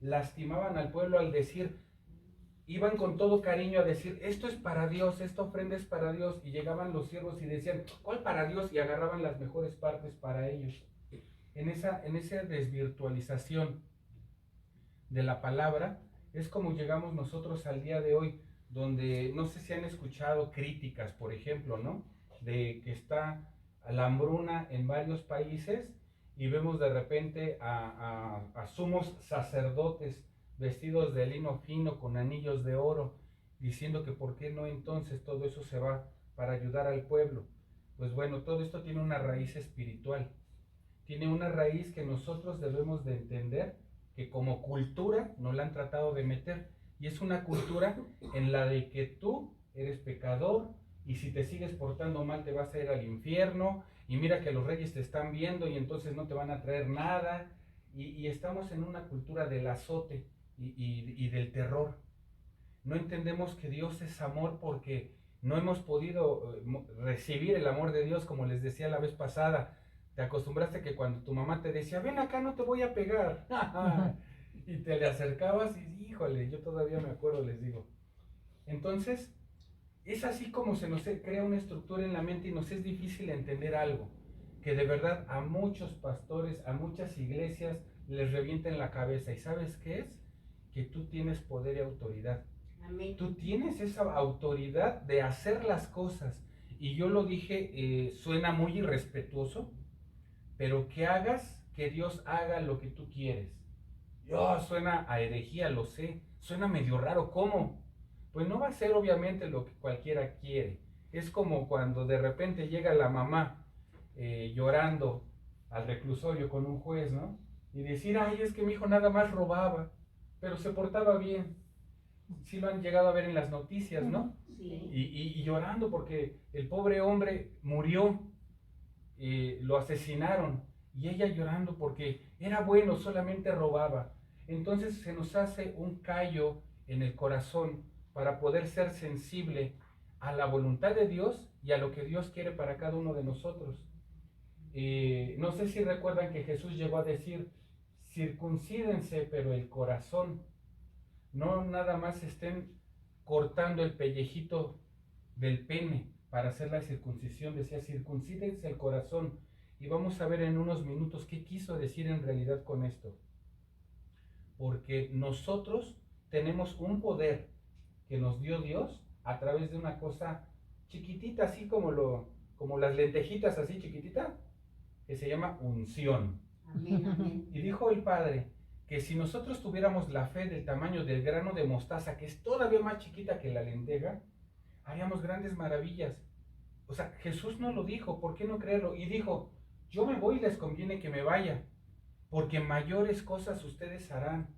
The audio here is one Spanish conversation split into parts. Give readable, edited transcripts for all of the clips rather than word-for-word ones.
lastimaban al pueblo al decir, iban con todo cariño a decir, esto es para Dios, esta ofrenda es para Dios, y llegaban los siervos y decían, ¿cuál para Dios? Y agarraban las mejores partes para ellos. En esa desvirtualización de la palabra es como llegamos nosotros al día de hoy, donde no sé si han escuchado críticas, por ejemplo, ¿no? De que está la hambruna en varios países y vemos de repente a sumos sacerdotes vestidos de lino fino con anillos de oro, diciendo que por qué no entonces todo eso se va para ayudar al pueblo. Pues bueno, todo esto tiene una raíz espiritual, tiene una raíz que nosotros debemos de entender, que como cultura nos la han tratado de meter, y es una cultura en la de que tú eres pecador y si te sigues portando mal te vas a ir al infierno, y mira que los reyes te están viendo y entonces no te van a traer nada, y estamos en una cultura del azote y del terror. No entendemos que Dios es amor porque no hemos podido recibir el amor de Dios, como les decía la vez pasada. Te acostumbraste que cuando tu mamá te decía, ven acá, no te voy a pegar, y te le acercabas y híjole, yo todavía me acuerdo, les digo. Entonces, es así como se nos crea una estructura en la mente y nos es difícil entender algo, que de verdad a muchos pastores, a muchas iglesias les revienta en la cabeza. ¿Y sabes qué es? Que tú tienes poder y autoridad. Amén. Tú tienes esa autoridad de hacer las cosas. Y yo lo dije, suena muy irrespetuoso, pero que hagas, que Dios haga lo que tú quieres. Yo, suena a herejía, lo sé, suena medio raro, ¿cómo? Pues no va a ser obviamente lo que cualquiera quiere. Es como cuando de repente llega la mamá llorando al reclusorio con un juez, ¿no? Y decir, ay, es que mi hijo nada más robaba, pero se portaba bien. Sí lo han llegado a ver en las noticias, ¿no? Sí. Y llorando porque el pobre hombre murió, lo asesinaron, y ella llorando porque era bueno, solamente robaba. Entonces se nos hace un callo en el corazón para poder ser sensible a la voluntad de Dios y a lo que Dios quiere para cada uno de nosotros. No sé si recuerdan que Jesús llegó a decir, circuncídense pero el corazón, no nada más estén cortando el pellejito del pene para hacer la circuncisión, decía, circuncídense el corazón. Y vamos a ver en unos minutos qué quiso decir en realidad con esto. Porque nosotros tenemos un poder que nos dio Dios a través de una cosa chiquitita, así como las lentejitas así chiquitita, que se llama unción. Amén, amén. Y dijo el Padre que si nosotros tuviéramos la fe del tamaño del grano de mostaza, que es todavía más chiquita que la lenteja, haríamos grandes maravillas. O sea, Jesús no lo dijo, ¿por qué no creerlo? Y dijo, yo me voy y les conviene que me vaya, porque mayores cosas ustedes harán.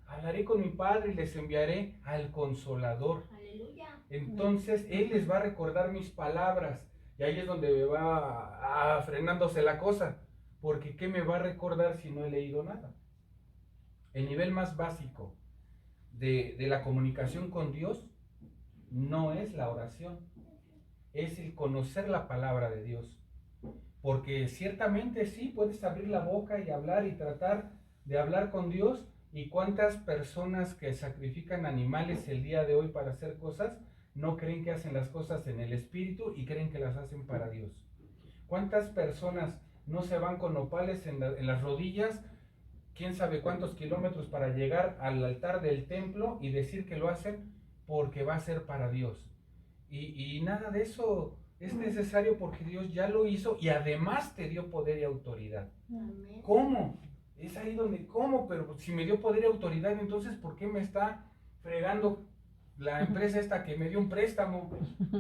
Hablaré con mi Padre y les enviaré al Consolador. Aleluya. Entonces Él les va a recordar mis palabras. Y ahí es donde va frenándose la cosa. Porque ¿qué me va a recordar si no he leído nada? El nivel más básico de la comunicación con Dios no es la oración, es el conocer la palabra de Dios. Porque ciertamente sí, puedes abrir la boca y hablar y tratar de hablar con Dios. ¿Y cuántas personas que sacrifican animales el día de hoy para hacer cosas no creen que hacen las cosas en el espíritu y creen que las hacen para Dios? ¿Cuántas personas no se van con nopales en las rodillas, quién sabe cuántos kilómetros para llegar al altar del templo y decir que lo hacen porque va a ser para Dios? Y nada de eso es necesario porque Dios ya lo hizo y además te dio poder y autoridad. Amén. ¿Cómo? Es ahí donde, ¿cómo? Pero si me dio poder y autoridad, entonces ¿por qué me está fregando la empresa esta que me dio un préstamo?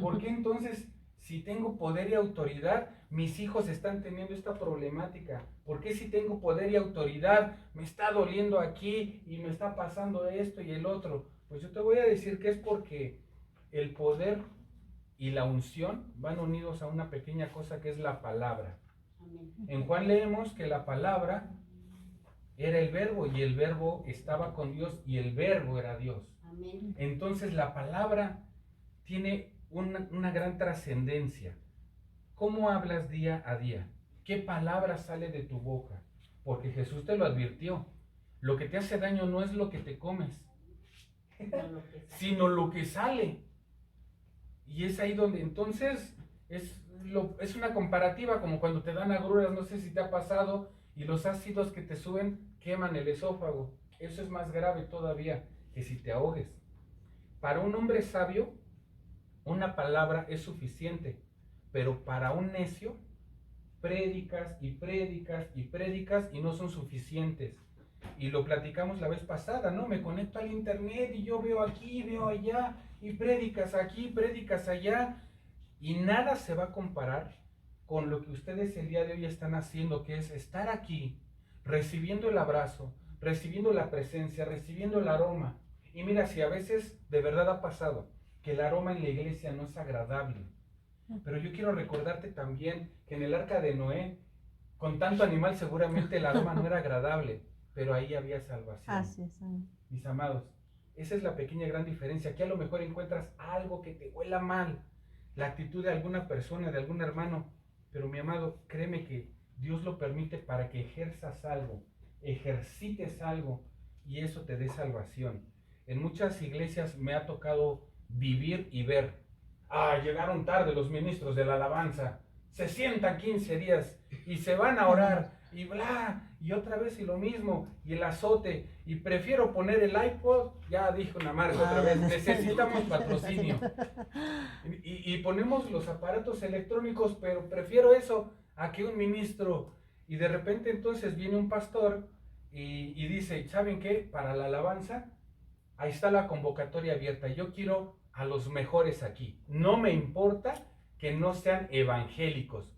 ¿Por qué entonces, si tengo poder y autoridad, mis hijos están teniendo esta problemática? ¿Por qué si tengo poder y autoridad, me está doliendo aquí y me está pasando esto y el otro? Pues yo te voy a decir que es porque el poder y la unción van unidos a una pequeña cosa que es la palabra. Amén. En Juan leemos que la palabra era el verbo y el verbo estaba con Dios y el verbo era Dios. Amén. Entonces la palabra tiene una gran trascendencia. ¿Cómo hablas día a día? ¿Qué palabra sale de tu boca? Porque Jesús te lo advirtió. Lo que te hace daño no es lo que te comes, No, sino lo que sale. Y es ahí donde entonces es una comparativa, como cuando te dan agruras, no sé si te ha pasado, y los ácidos que te suben queman el esófago. Eso es más grave todavía que si te ahogues. Para un hombre sabio, una palabra es suficiente, pero para un necio, prédicas y prédicas y prédicas y no son suficientes. Y lo platicamos la vez pasada, ¿no? Me conecto al internet y yo veo aquí, veo allá, y prédicas aquí, prédicas allá, y nada se va a comparar con lo que ustedes el día de hoy están haciendo, que es estar aquí, recibiendo el abrazo, recibiendo la presencia, recibiendo el aroma. Y mira, si a veces de verdad ha pasado que el aroma en la iglesia no es agradable, pero yo quiero recordarte también que en el arca de Noé, con tanto animal seguramente el aroma no era agradable, pero ahí había salvación. Así es. Mis amados, esa es la pequeña gran diferencia. Aquí a lo mejor encuentras algo que te huela mal, la actitud de alguna persona, de algún hermano, pero mi amado, créeme que Dios lo permite para que ejerzas algo, ejercites algo y eso te dé salvación. En muchas iglesias me ha tocado vivir y ver, llegaron tarde los ministros de la alabanza, se sientan 15 días y se van a orar y bla, y otra vez y lo mismo, y el azote, y prefiero poner el iPod, ya dijo una marca otra vez, necesitamos patrocinio, y ponemos los aparatos electrónicos, pero prefiero eso a que un ministro, y de repente entonces viene un pastor y dice, ¿saben qué? Para la alabanza, ahí está la convocatoria abierta, yo quiero a los mejores aquí, no me importa que no sean evangélicos.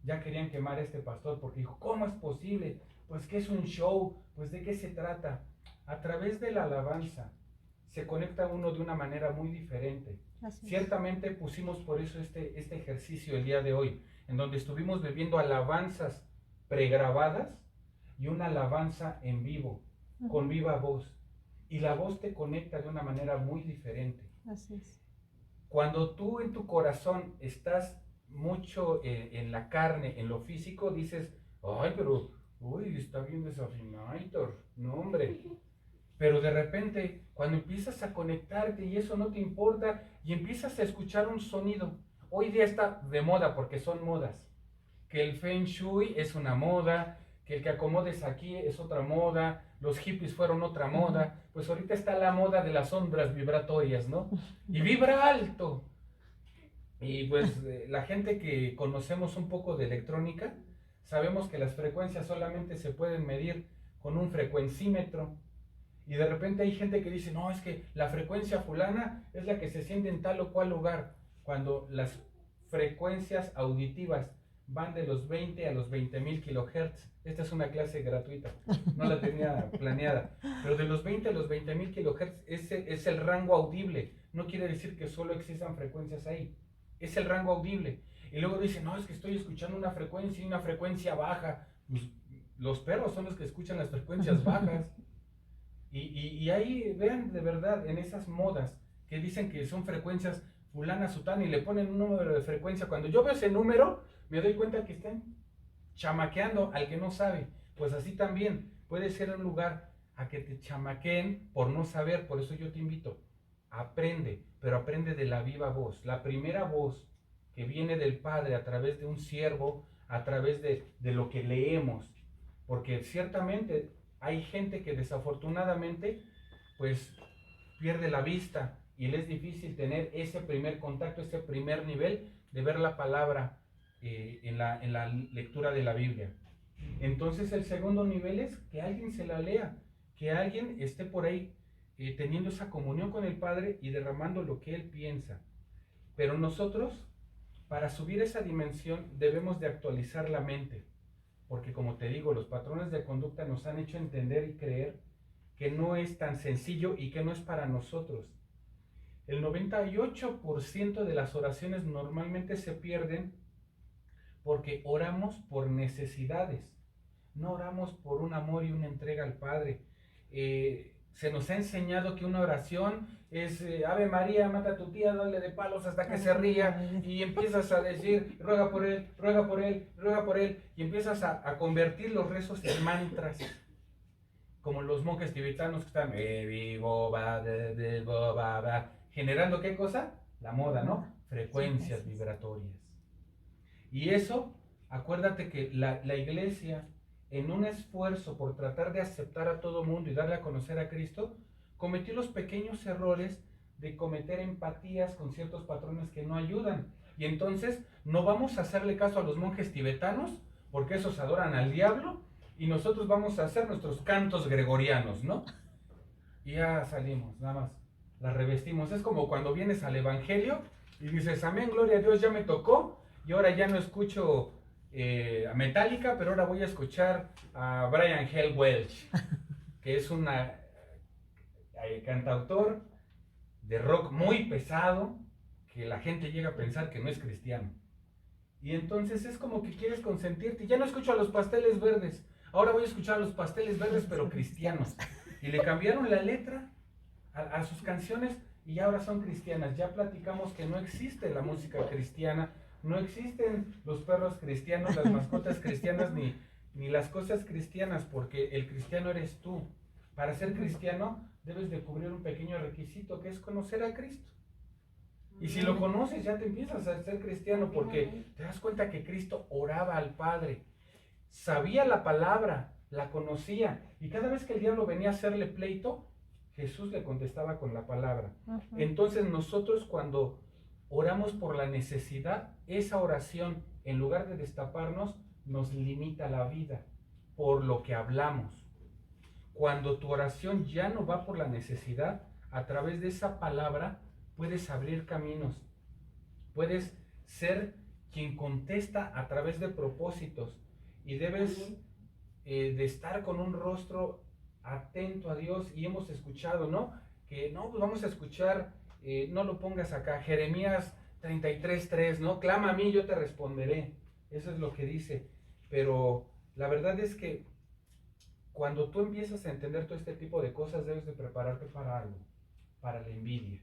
Ya querían quemar a este pastor porque dijo, ¿cómo es posible? Pues que es un show, pues ¿de qué se trata? A través de la alabanza se conecta uno de una manera muy diferente. Ciertamente pusimos por eso este ejercicio el día de hoy, en donde estuvimos viviendo alabanzas pregrabadas y una alabanza en vivo, con viva voz. Y la voz te conecta de una manera muy diferente. Así es. Cuando tú en tu corazón estás mucho en la carne, en lo físico, dices, ay, pero, uy, está bien desafinado, no hombre. Pero de repente, cuando empiezas a conectarte y eso no te importa, y empiezas a escuchar un sonido, hoy día está de moda porque son modas, que el Feng Shui es una moda, que el que acomodes aquí es otra moda, los hippies fueron otra moda, pues ahorita está la moda de las ondas vibratorias, ¿no? Y vibra alto. Y pues la gente que conocemos un poco de electrónica, sabemos que las frecuencias solamente se pueden medir con un frecuencímetro. Y de repente hay gente que dice, no, es que la frecuencia fulana es la que se siente en tal o cual lugar, cuando las frecuencias auditivas van de los 20 a los 20.000 kilohertz. Esta es una clase gratuita, no la tenía planeada, pero de los 20 a los 20.000 kilohertz ese es el rango audible. No quiere decir que solo existan frecuencias ahí, es el rango audible. Y luego dicen, no, es que estoy escuchando una frecuencia y una frecuencia baja. Pues, los perros son los que escuchan las frecuencias bajas. Y ahí vean de verdad en esas modas que dicen que son frecuencias fulana, sutana y le ponen un número de frecuencia. Cuando yo veo ese número, me doy cuenta que están chamaqueando al que no sabe. Pues así también puede ser un lugar a que te chamaqueen por no saber. Por eso yo te invito, aprende, pero aprende de la viva voz. La primera voz que viene del Padre a través de un siervo, a través de lo que leemos. Porque ciertamente hay gente que desafortunadamente pues pierde la vista y le es difícil tener ese primer contacto, ese primer nivel de ver la palabra en la lectura de la Biblia. Entonces el segundo nivel es que alguien se la lea, que alguien esté por ahí teniendo esa comunión con el Padre y derramando lo que Él piensa. Pero nosotros, para subir esa dimensión, debemos de actualizar la mente. Porque como te digo, los patrones de conducta nos han hecho entender y creer que no es tan sencillo y que no es para nosotros. El 98% de las oraciones normalmente se pierden porque oramos por necesidades, no oramos por un amor y una entrega al Padre. Se nos ha enseñado que una oración es Ave María, mata a tu tía, dale de palos hasta que se ría, y empiezas a decir, ruega por él, ruega por él, ruega por él, y empiezas a convertir los rezos en mantras. como los monjes tibetanos que están generando ¿qué cosa? La moda, ¿no? Frecuencias vibratorias. Y eso, acuérdate que la iglesia, en un esfuerzo por tratar de aceptar a todo mundo y darle a conocer a Cristo, cometió los pequeños errores de cometer empatías con ciertos patrones que no ayudan. Y entonces no vamos a hacerle caso a los monjes tibetanos, porque esos adoran al diablo, y nosotros vamos a hacer nuestros cantos gregorianos, ¿no? Y ya salimos, nada más, la revestimos. Es como cuando vienes al evangelio y dices, amén, gloria a Dios, ya me tocó, y ahora ya no escucho a Metallica, pero ahora voy a escuchar a Brian Hale Welch, que es un cantautor de rock muy pesado, que la gente llega a pensar que no es cristiano. Y entonces es como que quieres consentirte. Ya no escucho a los Pasteles Verdes, ahora voy a escuchar a los Pasteles Verdes pero cristianos. Y le cambiaron la letra a sus canciones y ahora son cristianas. Ya platicamos que no existe la música cristiana, no existen los perros cristianos, las mascotas cristianas, ni las cosas cristianas, porque el cristiano eres tú. Para ser cristiano debes de cubrir un pequeño requisito, que es conocer a Cristo. Y si lo conoces, ya te empiezas a ser cristiano, porque te das cuenta que Cristo oraba al Padre, sabía la palabra, la conocía, y cada vez que el diablo venía a hacerle pleito, Jesús le contestaba con la palabra. Entonces nosotros, cuando oramos por la necesidad, esa oración, en lugar de destaparnos, nos limita la vida por lo que hablamos. Cuando tu oración ya no va por la necesidad, a través de esa palabra puedes abrir caminos, puedes ser quien contesta a través de propósitos, y debes de estar con un rostro atento a Dios. Y hemos escuchado, ¿no? Que no, pues vamos a escuchar, no lo pongas acá, Jeremías 33:3, ¿no? Clama a mí, yo te responderé. Eso es lo que dice. Pero la verdad es que cuando tú empiezas a entender todo este tipo de cosas, debes de prepararte para algo, para la envidia.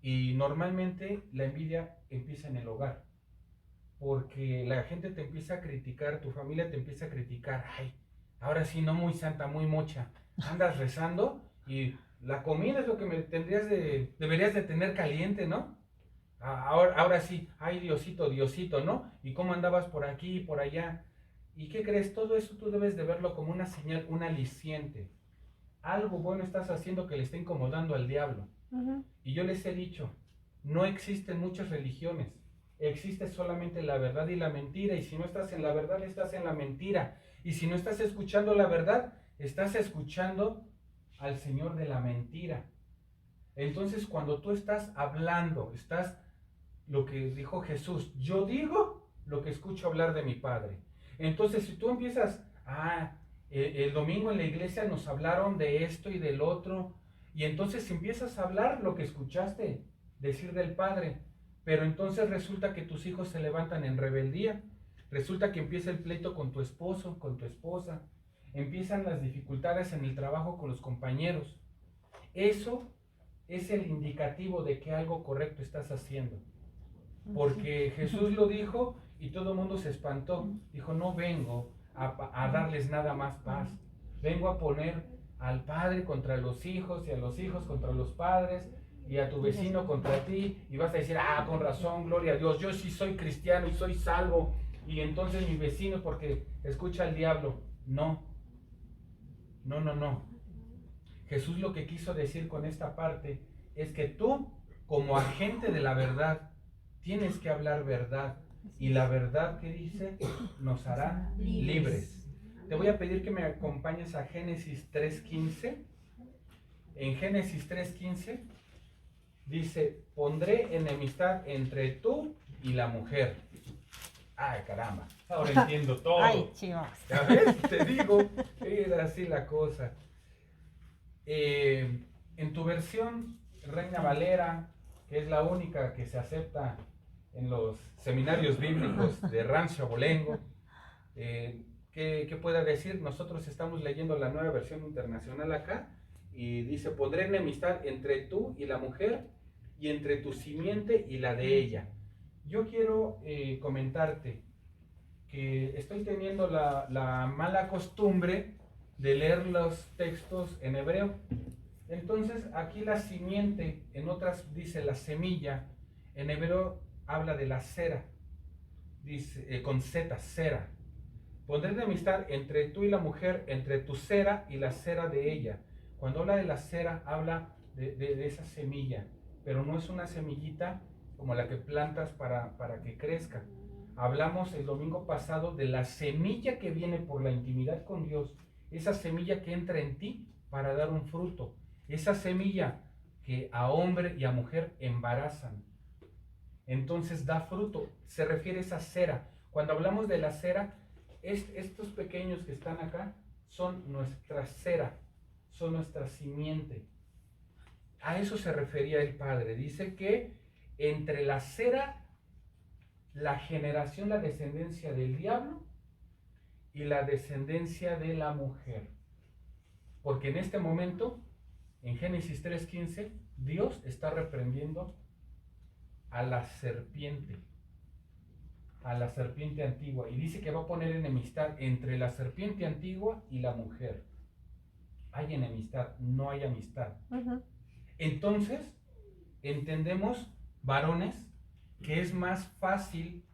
Y normalmente la envidia empieza en el hogar, porque la gente te empieza a criticar, tu familia te empieza a criticar. Ay, ahora sí, no muy santa, muy mocha, andas rezando y la comida es lo que deberías de tener caliente, ¿no? Ahora sí, ay Diosito, Diosito, ¿no? ¿Y cómo andabas por aquí y por allá? ¿Y qué crees? Todo eso tú debes de verlo como una señal, un aliciente. Algo bueno estás haciendo que le está incomodando al diablo. Y yo les he dicho, no existen muchas religiones, existe solamente la verdad y la mentira. Y si no estás en la verdad, estás en la mentira. Y si no estás escuchando la verdad, estás escuchando al Señor de la mentira. Entonces, cuando tú estás hablando, estás, lo que dijo Jesús, yo digo lo que escucho hablar de mi Padre. Entonces, si tú empiezas, el domingo en la iglesia nos hablaron de esto y del otro, y entonces empiezas a hablar lo que escuchaste decir del Padre, pero entonces resulta que tus hijos se levantan en rebeldía, resulta que empieza el pleito con tu esposo, con tu esposa, empiezan las dificultades en el trabajo con los compañeros. Eso es el indicativo de que algo correcto estás haciendo, porque Jesús lo dijo y todo el mundo se espantó. Dijo, no vengo a darles nada más paz, vengo a poner al padre contra los hijos y a los hijos contra los padres y a tu vecino contra ti, y vas a decir, con razón, gloria a Dios, yo sí soy cristiano y soy salvo, y entonces mi vecino porque escucha al diablo. No. Jesús lo que quiso decir con esta parte es que tú, como agente de la verdad, tienes que hablar verdad, y la verdad que dice nos hará libres. Te voy a pedir que me acompañes a Génesis 3:15. En Génesis 3:15 dice, pondré enemistad entre tú y la mujer. Ay, caramba, ahora entiendo todo. Ay, chivas. ¿Ya ves? Te digo, era así la cosa. En tu versión, Reina Valera, que es la única que se acepta en los seminarios bíblicos de Rancho Abolengo, ¿qué pueda decir? Nosotros estamos leyendo la nueva versión internacional acá, y dice, pondré enemistad entre tú y la mujer, y entre tu simiente y la de ella. Yo quiero comentarte que estoy teniendo la mala costumbre de leer los textos en hebreo. Entonces aquí la simiente, en otras dice la semilla, en hebreo habla de la cera, dice con Z, cera. Pondré enemistad entre tú y la mujer, entre tu cera y la cera de ella. Cuando habla de la cera, habla de esa semilla, pero no es una semillita como la que plantas para que crezca. Hablamos el domingo pasado de la semilla que viene por la intimidad con Dios, esa semilla que entra en ti para dar un fruto, esa semilla que a hombre y a mujer embarazan. Entonces da fruto, se refiere a esa cera. Cuando hablamos de la cera, estos pequeños que están acá son nuestra cera, son nuestra simiente. A eso se refería el Padre. Dice que entre la cera, la generación, la descendencia del diablo y la descendencia de la mujer. Porque en este momento, en Génesis 3:15, Dios está reprendiendo a la serpiente antigua, y dice que va a poner enemistad entre la serpiente antigua y la mujer. Hay enemistad, no hay amistad. Entonces, entendemos, varones, que es más fácil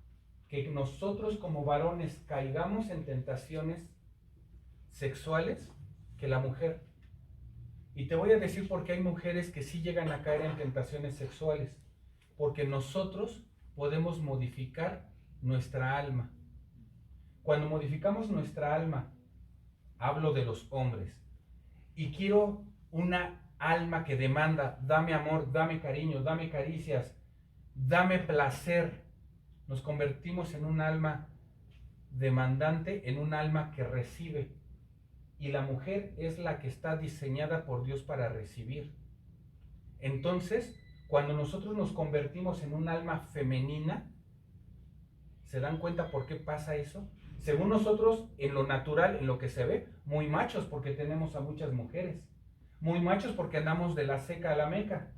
que nosotros como varones caigamos en tentaciones sexuales que la mujer. Y te voy a decir por qué hay mujeres que sí llegan a caer en tentaciones sexuales. Porque nosotros podemos modificar nuestra alma. Cuando modificamos nuestra alma, hablo de los hombres, y quiero una alma que demanda, dame amor, dame cariño, dame caricias, dame placer, nos convertimos en un alma demandante, en un alma que recibe. Y la mujer es la que está diseñada por Dios para recibir. Entonces, cuando nosotros nos convertimos en un alma femenina, ¿se dan cuenta por qué pasa eso? Según nosotros, en lo natural, en lo que se ve, muy machos porque tenemos a muchas mujeres. Muy machos porque andamos de la seca a la meca.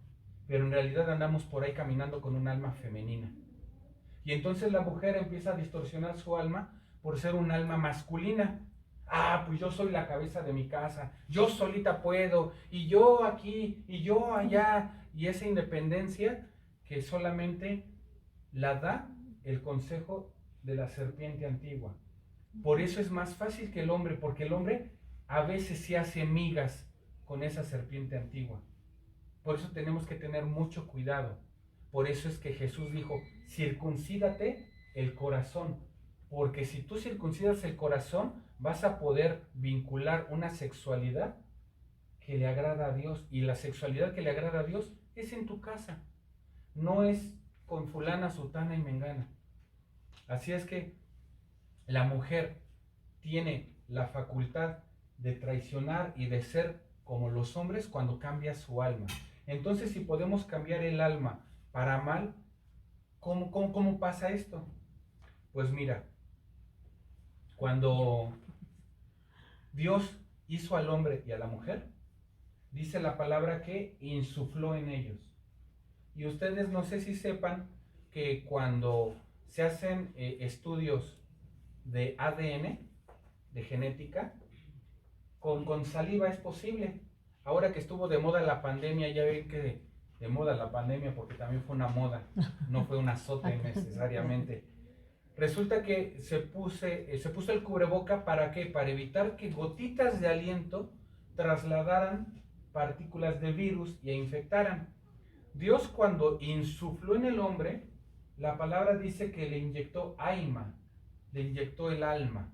Pero en realidad andamos por ahí caminando con un alma femenina. Y entonces la mujer empieza a distorsionar su alma por ser un alma masculina. Ah, pues yo soy la cabeza de mi casa, yo solita puedo, y yo aquí, y yo allá. Y esa independencia que solamente la da el consejo de la serpiente antigua. Por eso es más fácil que el hombre, porque el hombre a veces se hace migas con esa serpiente antigua. Por eso tenemos que tener mucho cuidado. Por eso es que Jesús dijo, circuncídate el corazón, porque si tú circuncidas el corazón, vas a poder vincular una sexualidad que le agrada a Dios. Y la sexualidad que le agrada a Dios es en tu casa, no es con fulana, sutana y mengana. Así es que la mujer tiene la facultad de traicionar y de ser como los hombres cuando cambia su alma. Entonces, si podemos cambiar el alma para mal, ¿cómo pasa esto? Pues mira, cuando Dios hizo al hombre y a la mujer, dice la palabra que insufló en ellos. Y ustedes no sé si sepan que cuando se hacen estudios de ADN, de genética, con saliva es posible. Ahora que estuvo de moda la pandemia, ya ven que de moda la pandemia porque también fue una moda, no fue un azote necesariamente. Resulta que se puso el cubreboca, ¿para qué? Para evitar que gotitas de aliento trasladaran partículas de virus y infectaran. Dios cuando insufló en el hombre, la palabra dice que le inyectó aima, le inyectó el alma.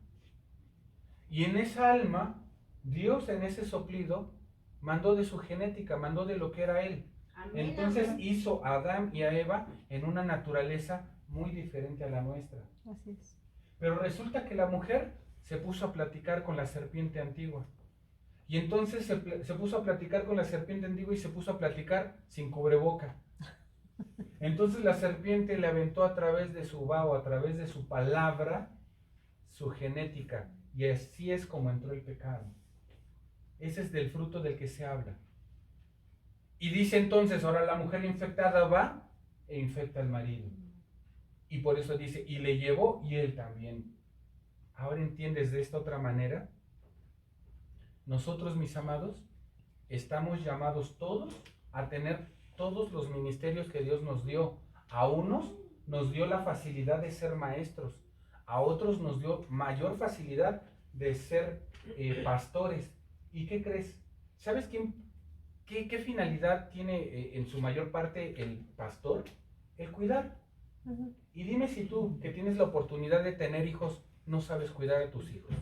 Y en esa alma, Dios en ese soplido mandó de su genética, mandó de lo que era Él. Amén, entonces amén. Hizo a Adán y a Eva en una naturaleza muy diferente a la nuestra. Así es. Pero resulta que la mujer se puso a platicar con la serpiente antigua. Y entonces se puso a platicar con la serpiente antigua y se puso a platicar sin cubreboca. Entonces la serpiente le aventó a través de su vaho, a través de su palabra, su genética. Y así es como entró el pecado. Ese es del fruto del que se habla. Y dice entonces, ahora la mujer infectada va e infecta al marido. Y por eso dice, y le llevó y él también. Ahora entiendes de esta otra manera. Nosotros, mis amados, estamos llamados todos a tener todos los ministerios que Dios nos dio. A unos nos dio la facilidad de ser maestros, a otros nos dio mayor facilidad de ser pastores. ¿Y qué crees? ¿Sabes qué finalidad tiene en su mayor parte el pastor? El cuidar. Y dime si tú, que tienes la oportunidad de tener hijos, no sabes cuidar a tus hijos.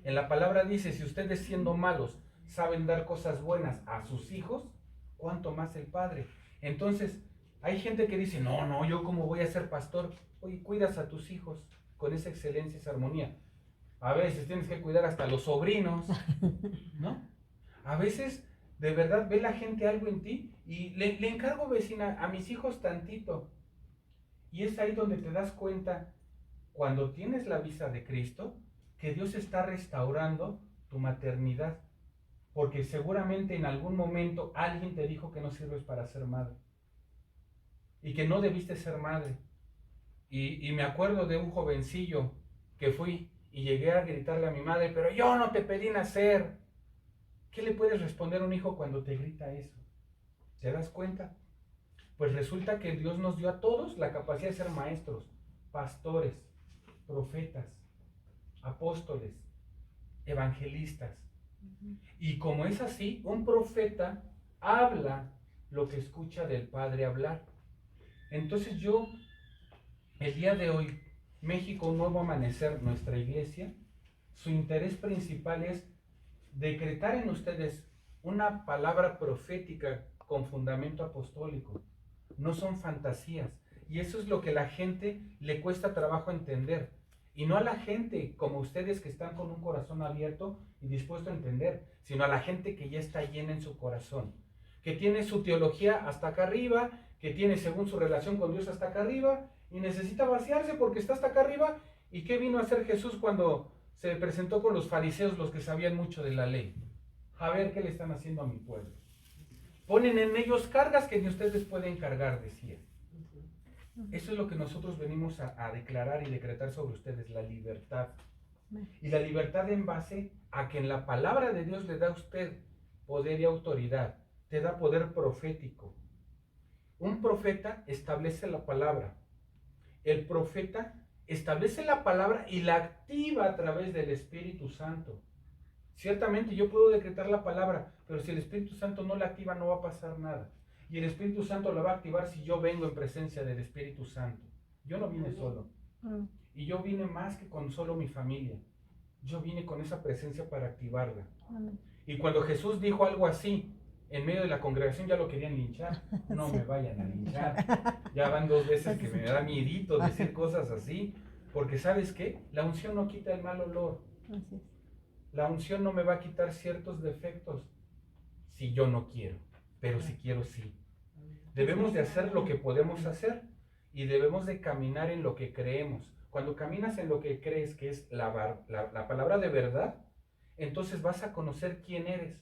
En la palabra dice, si ustedes siendo malos saben dar cosas buenas a sus hijos, ¿cuánto más el Padre? Entonces, hay gente que dice, no, yo cómo voy a ser pastor. Oye, cuidas a tus hijos con esa excelencia, esa armonía. A veces tienes que cuidar hasta los sobrinos, ¿no? A veces, de verdad, ve la gente algo en ti y le encargo, vecina, a mis hijos tantito. Y es ahí donde te das cuenta, cuando tienes la vista de Cristo, que Dios está restaurando tu maternidad. Porque seguramente en algún momento alguien te dijo que no sirves para ser madre. Y que no debiste ser madre. Y me acuerdo de un jovencillo que fui y llegué a gritarle a mi madre, pero yo no te pedí nacer. ¿Qué le puedes responder a un hijo cuando te grita eso? ¿Te das cuenta? Pues resulta que Dios nos dio a todos la capacidad de ser maestros, pastores, profetas, apóstoles, evangelistas. Y como es así, un profeta habla lo que escucha del Padre hablar. Entonces yo, el día de hoy, México, un nuevo amanecer, nuestra iglesia, su interés principal es decretar en ustedes una palabra profética con fundamento apostólico. No son fantasías. Y eso es lo que a la gente le cuesta trabajo entender. Y no a la gente como ustedes que están con un corazón abierto y dispuesto a entender, sino a la gente que ya está llena en su corazón, que tiene su teología hasta acá arriba, que tiene según su relación con Dios hasta acá arriba y necesita vaciarse porque está hasta acá arriba. ¿Y qué vino a hacer Jesús cuando se presentó con los fariseos, los que sabían mucho de la ley? A ver qué le están haciendo a mi pueblo. Ponen en ellos cargas que ni ustedes pueden cargar, decía. Eso es lo que nosotros venimos a declarar y decretar sobre ustedes, la libertad. Y la libertad en base a que en la palabra de Dios le da a usted poder y autoridad, te da poder profético. Un profeta establece la palabra. El profeta establece la palabra y la activa a través del Espíritu Santo. Ciertamente yo puedo decretar la palabra, pero si el Espíritu Santo no la activa no va a pasar nada. Y el Espíritu Santo la va a activar si yo vengo en presencia del Espíritu Santo. Yo no vine solo. Y yo vine más que con solo mi familia. Yo vine con esa presencia para activarla. Y cuando Jesús dijo algo así, en medio de la congregación ya lo querían linchar. No me vayan a linchar. Ya van 2 veces que me da miedito decir cosas así. Porque ¿sabes qué? La unción no quita el mal olor. La unción no me va a quitar ciertos defectos si yo no quiero. Pero si quiero, sí. Debemos de hacer lo que podemos hacer y debemos de caminar en lo que creemos. Cuando caminas en lo que crees, que es la palabra de verdad, entonces vas a conocer quién eres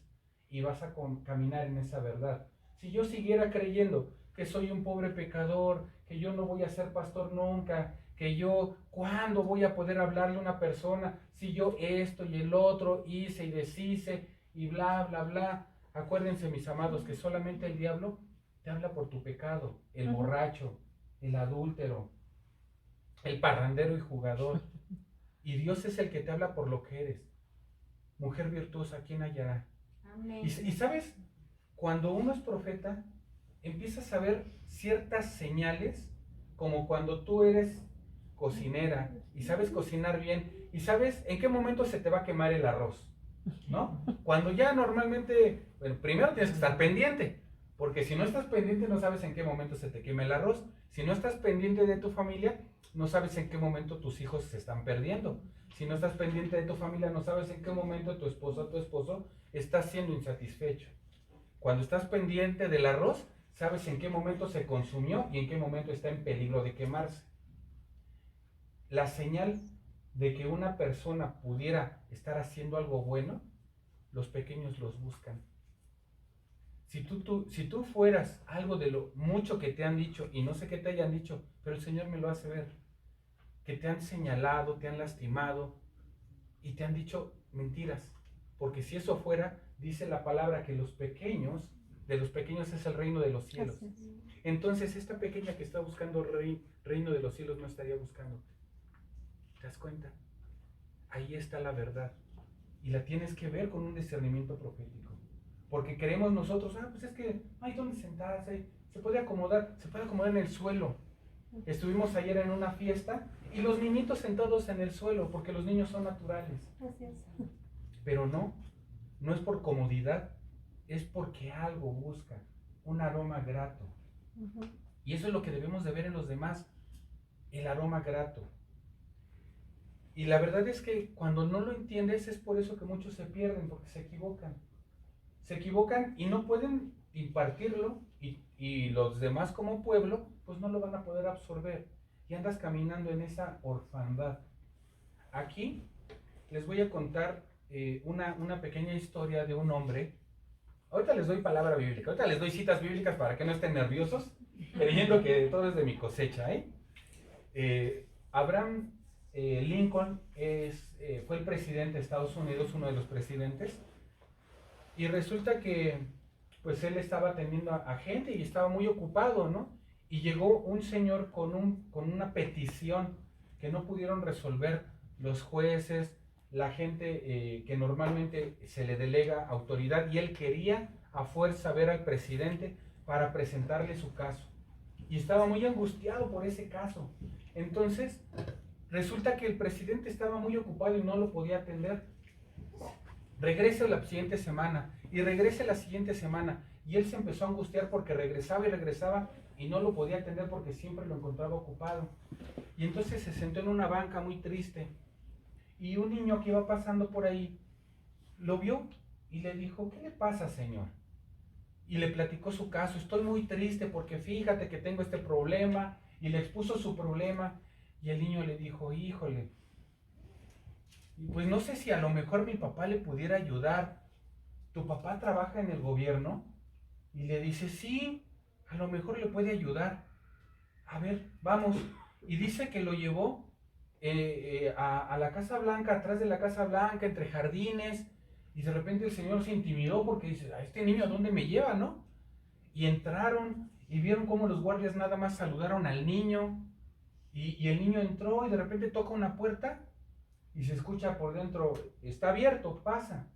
y vas a caminar en esa verdad. Si yo siguiera creyendo que soy un pobre pecador, que yo no voy a ser pastor nunca, que yo, ¿cuándo voy a poder hablarle a una persona? Si yo esto y el otro hice y deshice y bla, bla, bla. Acuérdense, mis amados, que solamente el diablo te habla por tu pecado. El borracho, el adúltero, el parrandero y jugador. Y Dios es el que te habla por lo que eres. Mujer virtuosa, ¿quién hallará? Amén. Y sabes, cuando uno es profeta, empiezas a ver ciertas señales, como cuando tú eres cocinera y sabes cocinar bien y sabes en qué momento se te va a quemar el arroz, ¿no? Cuando ya normalmente, bueno, primero tienes que estar pendiente, porque si no estás pendiente no sabes en qué momento se te quema el arroz. Si no estás pendiente de tu familia, no sabes en qué momento tus hijos se están perdiendo. Si no estás pendiente de tu familia, no sabes en qué momento tu esposo o tu esposo está siendo insatisfecho. Cuando estás pendiente del arroz, sabes en qué momento se consumió y en qué momento está en peligro de quemarse. La señal de que una persona pudiera estar haciendo algo bueno, los pequeños los buscan. Si tú fueras algo de lo mucho que te han dicho, y no sé qué te hayan dicho, pero el Señor me lo hace ver, que te han señalado, te han lastimado, y te han dicho mentiras, porque si eso fuera, dice la palabra que de los pequeños es el reino de los cielos. Entonces esta pequeña que está buscando reino de los cielos no estaría buscando. ¿Te das cuenta? Ahí está la verdad. Y la tienes que ver con un discernimiento profético. Porque creemos nosotros, pues es que no hay donde sentarse, se puede acomodar en el suelo. Estuvimos ayer en una fiesta y los niñitos sentados en el suelo, porque los niños son naturales. Así es. Pero no es por comodidad, es porque algo busca, un aroma grato. Y eso es lo que debemos de ver en los demás, el aroma grato. Y la verdad es que cuando no lo entiendes es por eso que muchos se pierden, porque se equivocan. Se equivocan y no pueden impartirlo y los demás como pueblo pues no lo van a poder absorber. Y andas caminando en esa orfandad. Aquí les voy a contar una pequeña historia de un hombre. Ahorita les doy palabra bíblica, ahorita les doy citas bíblicas para que no estén nerviosos, creyendo que todo es de mi cosecha. Abraham Lincoln fue el presidente de Estados Unidos, uno de los presidentes, y resulta que pues él estaba atendiendo a gente y estaba muy ocupado, ¿no? Y llegó un señor con una petición que no pudieron resolver los jueces, la gente que normalmente se le delega autoridad, y él quería a fuerza ver al presidente para presentarle su caso. Y estaba muy angustiado por ese caso. Entonces, resulta que el presidente estaba muy ocupado y no lo podía atender. Regresa la siguiente semana y regresa la siguiente semana. Y él se empezó a angustiar porque regresaba y regresaba y no lo podía atender porque siempre lo encontraba ocupado. Y entonces se sentó en una banca muy triste. Y un niño que iba pasando por ahí lo vio y le dijo, ¿qué le pasa, señor? Y le platicó su caso. Estoy muy triste porque fíjate que tengo este problema. Y le expuso su problema. Y el niño le dijo, híjole, pues no sé si a lo mejor mi papá le pudiera ayudar. ¿Tu papá trabaja en el gobierno? Y le dice, sí, a lo mejor le puede ayudar. A ver, vamos. Y dice que lo llevó a la Casa Blanca, atrás de la Casa Blanca, entre jardines. Y de repente el señor se intimidó porque dice, ¿a este niño a dónde me lleva, no? Y entraron y vieron cómo los guardias nada más saludaron al niño. Y el niño entró y de repente toca una puerta y se escucha por dentro, está abierto, pasa.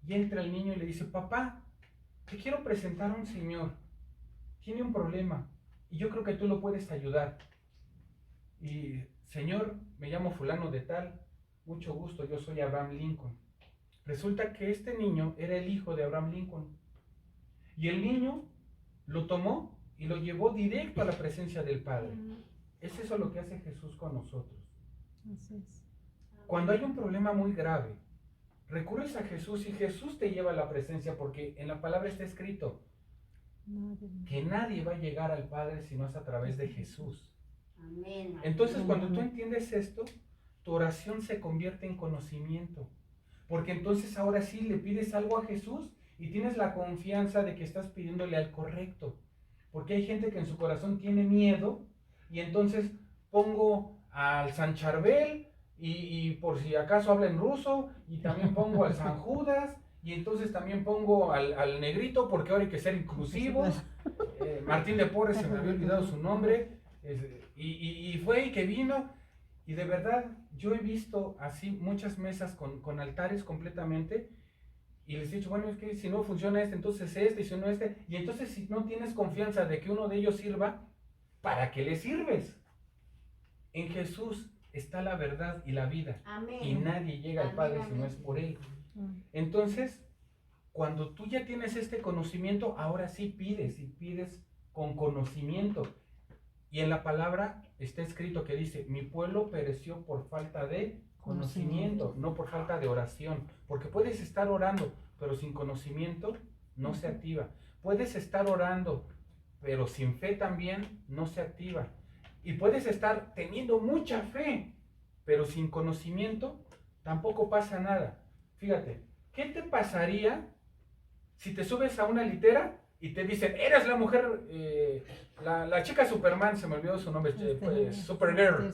Y entra el niño y le dice, papá, te quiero presentar a un señor, tiene un problema y yo creo que tú lo puedes ayudar. Y señor, me llamo fulano de tal, mucho gusto, yo soy Abraham Lincoln. Resulta que este niño era el hijo de Abraham Lincoln. Y el niño lo tomó y lo llevó directo a la presencia del Padre. Es eso lo que hace Jesús con nosotros. Así es. Cuando hay un problema muy grave, recurres a Jesús y Jesús te lleva a la presencia, porque en la palabra está escrito que nadie va a llegar al Padre si no es a través de Jesús. Amén. Entonces, cuando tú entiendes esto, tu oración se convierte en conocimiento, porque entonces ahora sí le pides algo a Jesús y tienes la confianza de que estás pidiéndole al correcto, porque hay gente que en su corazón tiene miedo y entonces pongo al San Charbel y por si acaso habla en ruso, y también pongo al San Judas, y entonces también pongo al negrito porque ahora hay que ser inclusivos. Martín de Porres, se me había olvidado su nombre, y fue y que vino, y de verdad yo he visto así muchas mesas con altares completamente, y les he dicho, bueno, es que si no funciona este, entonces este, y si no este, y entonces si no tienes confianza de que uno de ellos sirva, ¿para qué le sirves? En Jesús está la verdad y la vida. Amén. Y nadie llega al Padre si no es por Él. Entonces, cuando tú ya tienes este conocimiento, ahora sí pides, y pides con conocimiento. Y en la palabra está escrito que dice, mi pueblo pereció por falta de conocimiento, no por falta de oración. Porque puedes estar orando, pero sin conocimiento no se activa. Puedes estar orando, pero sin fe también no se activa. Y puedes estar teniendo mucha fe, pero sin conocimiento tampoco pasa nada. Fíjate, ¿qué te pasaría si te subes a una litera y te dicen, eres la mujer, la chica Superman, se me olvidó su nombre, Supergirl,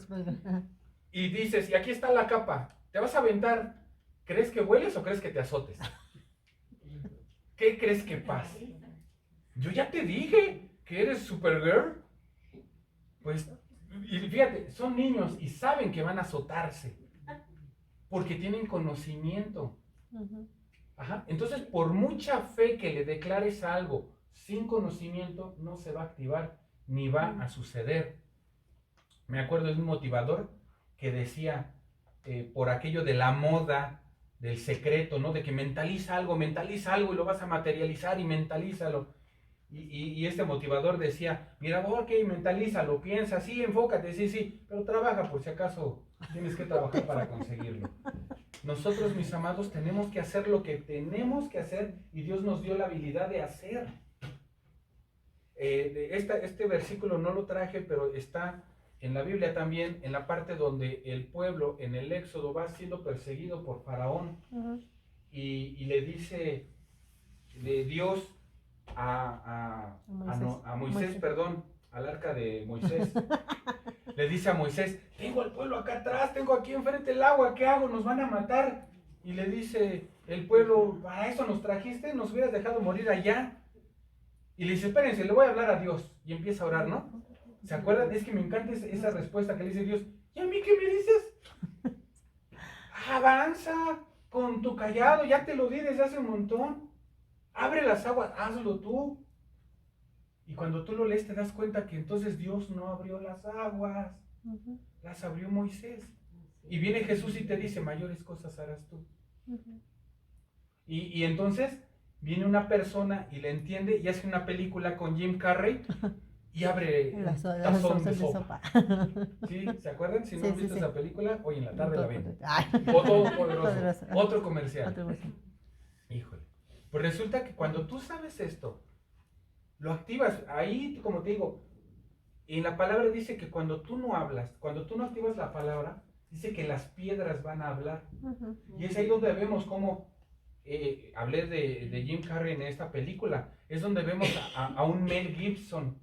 y dices, y aquí está la capa, te vas a aventar, ¿Crees que hueles o crees que te azotes? ¿Qué crees que pase? Yo ya te dije que eres Supergirl. Pues, y fíjate, son niños y saben que van a azotarse porque tienen conocimiento. Ajá. Entonces, por mucha fe que le declares algo sin conocimiento, no se va a activar ni va a suceder. Me acuerdo de un motivador que decía, por aquello de la moda, del secreto, ¿no? De que mentaliza algo y lo vas a materializar y mentalízalo. Y este motivador decía, mira, ok, mentalízalo, piensa, sí, enfócate, sí, pero trabaja por si acaso tienes que trabajar para conseguirlo. Nosotros, mis amados, tenemos que hacer lo que tenemos que hacer y Dios nos dio la habilidad de hacer. Este versículo no lo traje, pero está en la Biblia también, en la parte donde el pueblo en el Éxodo va siendo perseguido por Faraón. Y le dice de Dios a Moisés, perdón, al arca de Moisés. Le dice a Moisés, tengo al pueblo acá atrás, tengo aquí enfrente el agua, ¿qué hago? Nos van a matar. Y le dice el pueblo, ¿para eso nos trajiste? ¿Nos hubieras dejado morir allá? Y le dice, espérense, le voy a hablar a Dios. Y empieza a orar, ¿no? ¿Se acuerdan? Es que me encanta esa respuesta que le dice Dios. ¿Y a mí qué me dices? Avanza con tu callado, ya te lo di desde hace un montón. Abre las aguas, hazlo tú. Y cuando tú lo lees te das cuenta que entonces Dios no abrió las aguas, las abrió Moisés. Y viene Jesús y te dice, mayores cosas harás tú. Y entonces viene una persona y le entiende y hace una película con Jim Carrey y abre un tazón de sopa. ¿Sí? ¿Se acuerdan? Si no han visto esa película, hoy en la tarde la ven. O Todopoderoso, otro comercial. Híjole. Pues resulta que cuando tú sabes esto, lo activas. Ahí, como te digo, en la palabra dice que cuando tú no hablas, cuando tú no activas la palabra, dice que las piedras van a hablar. Y es ahí donde vemos cómo, hablé de Jim Carrey en esta película, es donde vemos a un Mel Gibson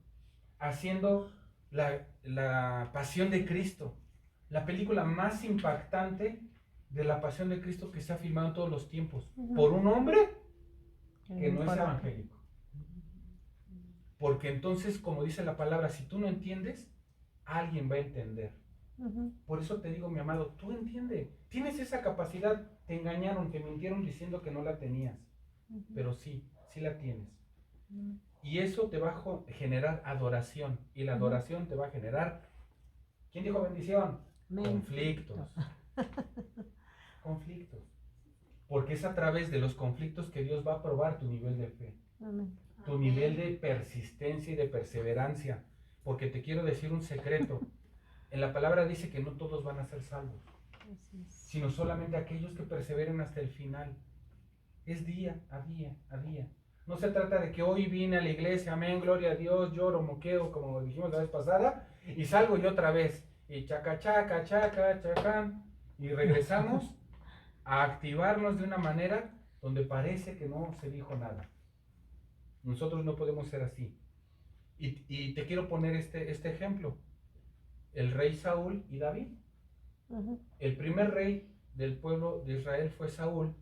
haciendo la Pasión de Cristo, la película más impactante de la Pasión de Cristo que se ha filmado en todos los tiempos, por un hombre que no es evangélico. Porque entonces, como dice la palabra, si tú no entiendes, alguien va a entender. Por eso te digo, mi amado, tú entiendes, tienes esa capacidad, te engañaron, te mintieron diciendo que no la tenías, pero sí la tienes. Y eso te va a generar adoración, y la adoración te va a generar, ¿quién dijo bendición? Conflictos. Conflictos. Porque es a través de los conflictos que Dios va a probar tu nivel de fe. Tu nivel de persistencia y de perseverancia. Porque te quiero decir un secreto. En la palabra dice que no todos van a ser salvos, sino solamente aquellos que perseveren hasta el final. Es día a día a día. No se trata de que hoy vine a la iglesia, amén, gloria a Dios, lloro, moqueo, como dijimos la vez pasada, y salgo yo otra vez, y chaca, chaca, chaca, chacán, y regresamos a activarnos de una manera donde parece que no se dijo nada. Nosotros no podemos ser así. Y te quiero poner este ejemplo. El rey Saúl y David. El primer rey del pueblo de Israel fue Saúl.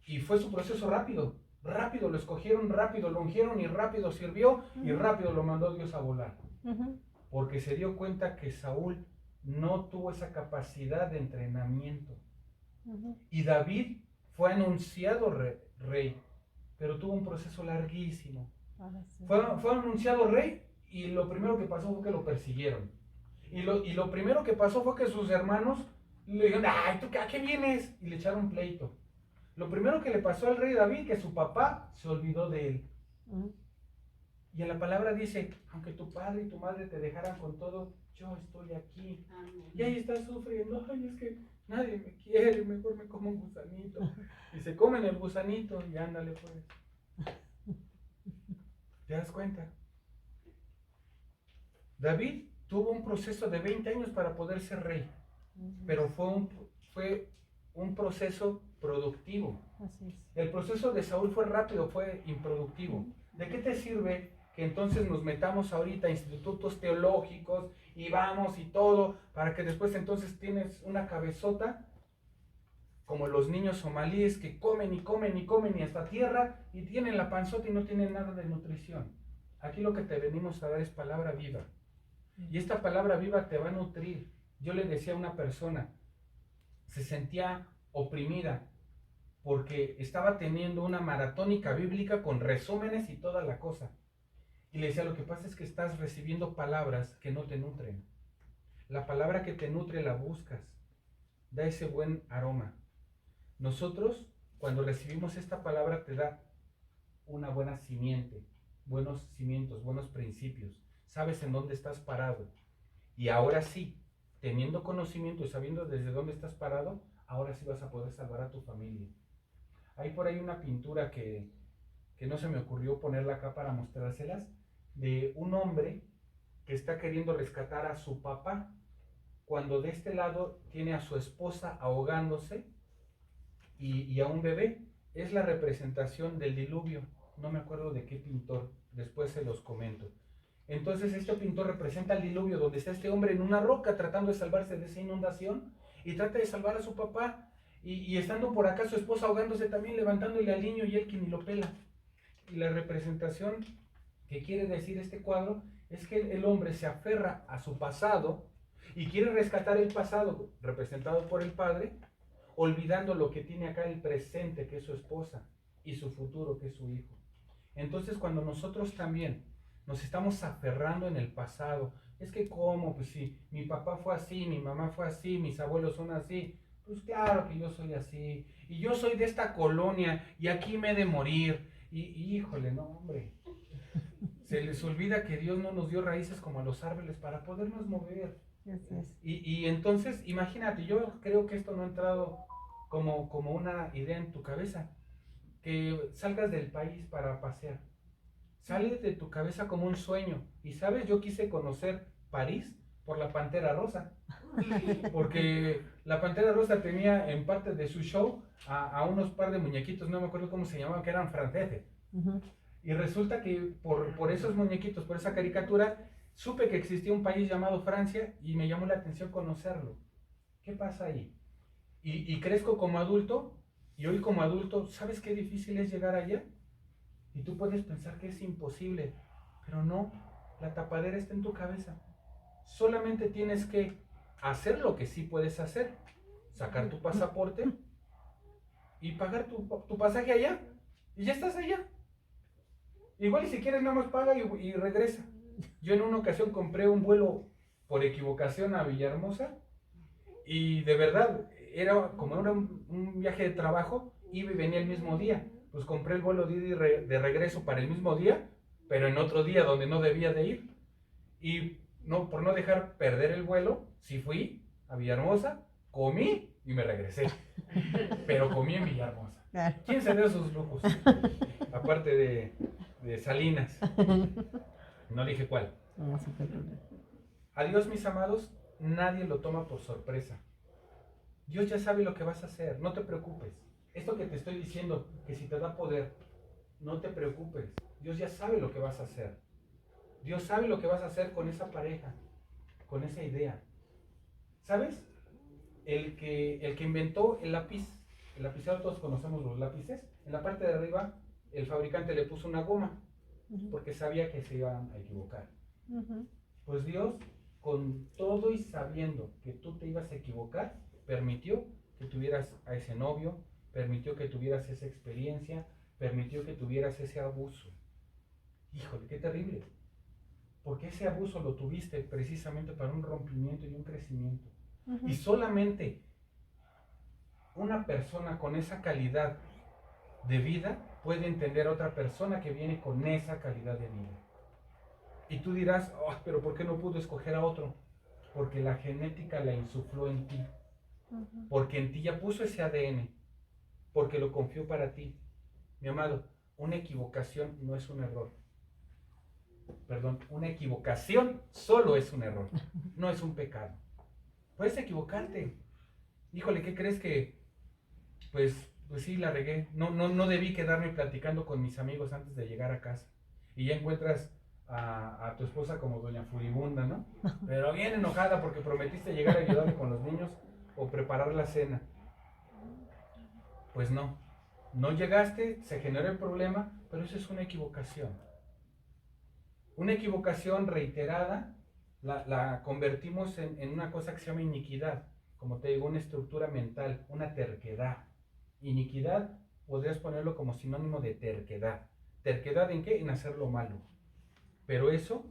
Y fue su proceso rápido. Rápido lo escogieron, rápido lo ungieron y rápido sirvió y rápido lo mandó Dios a volar. Porque se dio cuenta que Saúl no tuvo esa capacidad de entrenamiento. Y David fue anunciado rey, pero tuvo un proceso larguísimo. Fue anunciado rey y lo primero que pasó fue que lo persiguieron. Y lo primero que pasó fue que sus hermanos le dijeron, ay, ¿tú a qué vienes? Y le echaron pleito. Lo primero que le pasó al rey David, que su papá se olvidó de él. Y en la palabra dice, aunque tu padre y tu madre te dejaran con todo, yo estoy aquí. Y ahí está sufriendo, ay, es que nadie me quiere, mejor me como un gusanito. Y se comen el gusanito y ándale pues. ¿Te das cuenta? David tuvo un proceso de 20 años para poder ser rey, pero fue un proceso productivo. Así es. El proceso de Saúl fue rápido, fue improductivo. ¿De qué te sirve que entonces nos metamos ahorita a institutos teológicos y vamos y todo, para que después entonces tienes una cabezota como los niños somalíes que comen y comen y comen y hasta tierra y tienen la panzota y no tienen nada de nutrición. Aquí lo que te venimos a dar es palabra viva. Y esta palabra viva te va a nutrir. Yo le decía a una persona, se sentía oprimida porque estaba teniendo una maratónica bíblica con resúmenes y toda la cosa. Y le decía, lo que pasa es que estás recibiendo palabras que no te nutren. La palabra que te nutre la buscas, da ese buen aroma. Nosotros, cuando recibimos esta palabra, te da una buena simiente, buenos cimientos, buenos principios. Sabes en dónde estás parado. Y ahora sí, teniendo conocimiento y sabiendo desde dónde estás parado, ahora sí vas a poder salvar a tu familia. Hay por ahí una pintura que no se me ocurrió ponerla acá para mostrárselas, de un hombre que está queriendo rescatar a su papá, cuando de este lado tiene a su esposa ahogándose y a un bebé. Es la representación del diluvio. No me acuerdo de qué pintor, después se los comento. Entonces este pintor representa el diluvio, donde está este hombre en una roca tratando de salvarse de esa inundación y trata de salvar a su papá, y estando por acá su esposa ahogándose también, levantándole al niño, y él que ni lo pela. Y la representación que quiere decir este cuadro es que el hombre se aferra a su pasado y quiere rescatar el pasado representado por el padre, olvidando lo que tiene acá el presente, que es su esposa, y su futuro, que es su hijo. Entonces cuando nosotros también nos estamos aferrando en el pasado, es que cómo, pues si mi papá fue así, mi mamá fue así, mis abuelos son así, pues claro que yo soy así, y yo soy de esta colonia, y aquí me he de morir, y híjole, no hombre, se les olvida que Dios no nos dio raíces como a los árboles para podernos mover. Y entonces, imagínate, yo creo que esto no ha entrado como una idea en tu cabeza, que salgas del país para pasear. Sale de tu cabeza como un sueño. Y sabes, yo quise conocer París por la Pantera Rosa, porque la Pantera Rosa tenía en parte de su show a unos par de muñequitos, no me acuerdo cómo se llamaban, que eran franceses. Y resulta que por esos muñequitos, por esa caricatura, supe que existía un país llamado Francia y me llamó la atención conocerlo. ¿Qué pasa ahí? Y crezco como adulto, y hoy como adulto, ¿sabes qué difícil es llegar allá? Y tú puedes pensar que es imposible, pero no, la tapadera está en tu cabeza. Solamente tienes que hacer lo que sí puedes hacer, sacar tu pasaporte y pagar tu pasaje allá, y ya estás allá. Igual y si quieres nada más paga y regresa. Yo en una ocasión compré un vuelo por equivocación a Villahermosa, y de verdad, como era un viaje de trabajo, iba y venía el mismo día. Pues compré el vuelo de regreso para el mismo día, pero en otro día donde no debía de ir. Y no, por no dejar perder el vuelo, sí fui a Villahermosa, comí y me regresé. Pero comí en Villahermosa. ¿Quién se dio esos lujos? Aparte de Salinas. No dije cuál. Adiós, mis amados, nadie lo toma por sorpresa. Dios ya sabe lo que vas a hacer, no te preocupes. Esto que te estoy diciendo, que si te da poder, no te preocupes. Dios ya sabe lo que vas a hacer. Dios sabe lo que vas a hacer con esa pareja, con esa idea. ¿Sabes? El que inventó el lapicero, todos conocemos los lápices, en la parte de arriba el fabricante le puso una goma, porque sabía que se iban a equivocar. Pues Dios, con todo y sabiendo que tú te ibas a equivocar, permitió que tuvieras a ese novio, permitió que tuvieras esa experiencia, permitió que tuvieras ese abuso. Híjole, qué terrible. Porque ese abuso lo tuviste precisamente para un rompimiento y un crecimiento. Y solamente una persona con esa calidad de vida puede entender a otra persona que viene con esa calidad de vida. Y tú dirás, oh, pero ¿por qué no pudo escoger a otro? Porque la genética la insufló en ti. Porque en ti ya puso ese ADN. Porque lo confió para ti. Mi amado, una equivocación no es un error. Perdón, una equivocación solo es un error. No es un pecado. Puedes equivocarte. Híjole, ¿qué crees que? Pues sí, la regué. No debí quedarme platicando con mis amigos antes de llegar a casa. Y ya encuentras a tu esposa como doña furibunda, ¿no? Pero bien enojada porque prometiste llegar a ayudarme con los niños o preparar la cena. Pues no llegaste, se generó el problema, pero eso es una equivocación. Una equivocación reiterada la convertimos en una cosa que se llama iniquidad, como te digo, una estructura mental, una terquedad. Iniquidad podrías ponerlo como sinónimo de terquedad. ¿Terquedad en qué? En hacer lo malo. Pero eso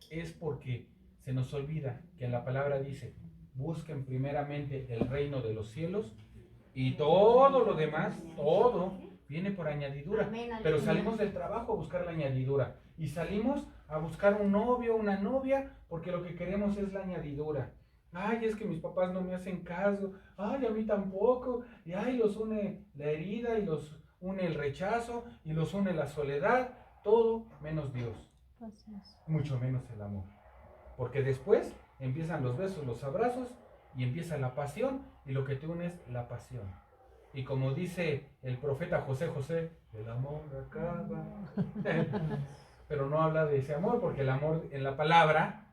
es porque se nos olvida que en la palabra dice, busquen primeramente el reino de los cielos y todo lo demás, todo viene por añadidura. Pero salimos del trabajo a buscar la añadidura y salimos a buscar un novio, una novia, porque lo que queremos es la añadidura. Ay, es que mis papás no me hacen caso, ay, a mí tampoco, y ay, los une la herida, y los une el rechazo, y los une la soledad, todo menos Dios, mucho menos el amor. Porque después empiezan los besos, los abrazos, y empieza la pasión, y lo que te une es la pasión. Y como dice el profeta José, el amor acaba. Pero no habla de ese amor, porque el amor en la palabra,